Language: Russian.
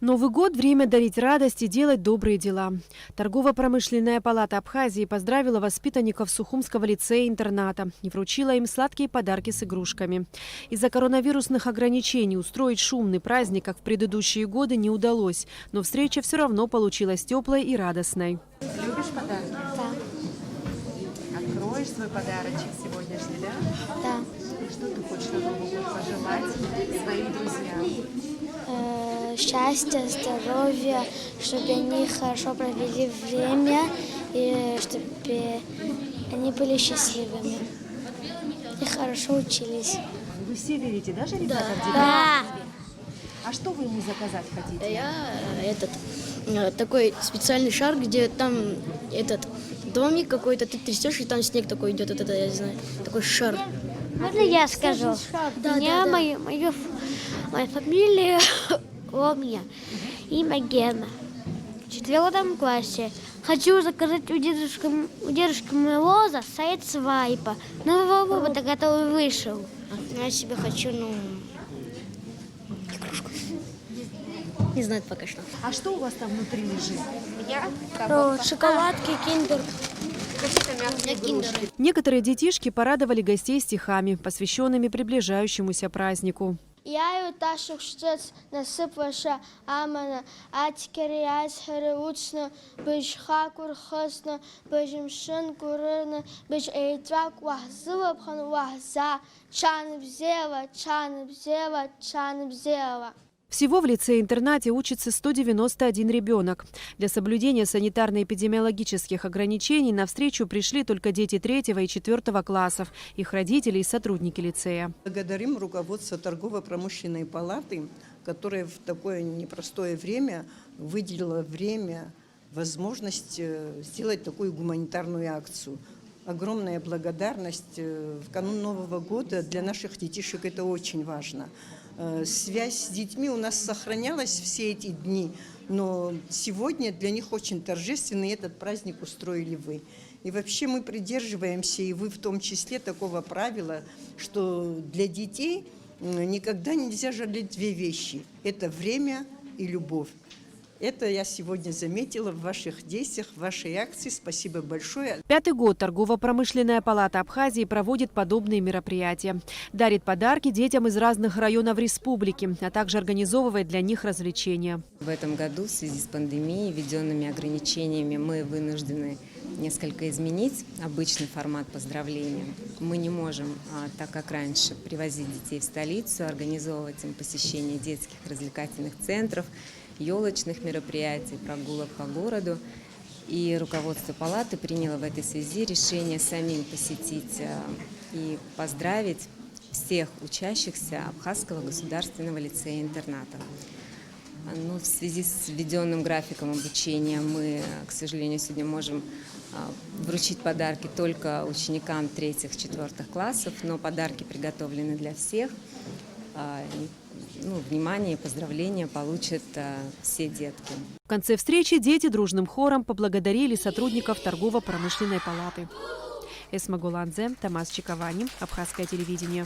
Новый год – время дарить радость и делать добрые дела. Торгово-промышленная палата Абхазии поздравила воспитанников Сухумского лицея-интерната и вручила им сладкие подарки с игрушками. Из-за коронавирусных ограничений устроить шумный праздник, как в предыдущие годы, не удалось, но встреча все равно получилась теплой и радостной. Любишь подарки? Да. Откроешь свой подарочек сегодняшний, да? Да. Что ты хочешь на Новый год пожелать своим друзьям? Счастья, здоровья, чтобы они хорошо провели время и чтобы они были счастливыми и хорошо учились. Вы все верите, да, ребята? Да. А что вы ему заказать хотите? Я такой специальный шар, где там домик какой-то, ты трясешь, и там снег такой идет, я не знаю, такой шар. Можно я скажу? Моя фамилия Омья, имя Гена. В 4 классе. Хочу заказать у дедушки Мороза сайт свайпа. Нового года, который вышел. Я себе хочу, игрушку. Не знаю пока что. А что у вас там внутри лежит? Шоколадки, киндер. Некоторые детишки порадовали гостей стихами, посвященными приближающемуся празднику. Я Ташу штец насыпаша амана, атикериас хереучно, бежха курхосна, бежимшин курына, беж эйтрак вахзыва пхан вахза, чаны бзева, чаны бзева, чаны бзева. Всего в лицее-интернате учится 191 ребенок. Для соблюдения санитарно-эпидемиологических ограничений на встречу пришли только дети 3 и 4 классов, их родители и сотрудники лицея. Благодарим руководство торгово-промышленной палаты, которое в такое непростое время выделило время, возможность сделать такую гуманитарную акцию. Огромная благодарность в канун Нового года. Для наших детишек это очень важно. Связь с детьми у нас сохранялась все эти дни, но сегодня для них очень торжественный этот праздник устроили вы. И вообще мы придерживаемся, и вы в том числе, такого правила, что для детей никогда нельзя жалеть 2 вещи. Это время и любовь. Это я сегодня заметила в ваших действиях, в вашей акции. Спасибо большое. 5-й год торгово-промышленная палата Абхазии проводит подобные мероприятия. Дарит подарки детям из разных районов республики, а также организовывает для них развлечения. В этом году в связи с пандемией, введенными ограничениями, мы вынуждены несколько изменить обычный формат поздравления. Мы не можем, так как раньше, привозить детей в столицу, организовывать им посещение детских развлекательных центров, елочных мероприятий, прогулок по городу. И руководство палаты приняло в этой связи решение самим посетить и поздравить всех учащихся Абхазского государственного лицея-интерната. В связи с введенным графиком обучения мы, к сожалению, сегодня можем вручить подарки только ученикам 3-4 классов, но подарки приготовлены для всех. Внимание и поздравления получат все детки. В конце встречи дети дружным хором поблагодарили сотрудников торгово-промышленной палаты. Эсма Гуландзе, Тамас Чиковани, Абхазское телевидение.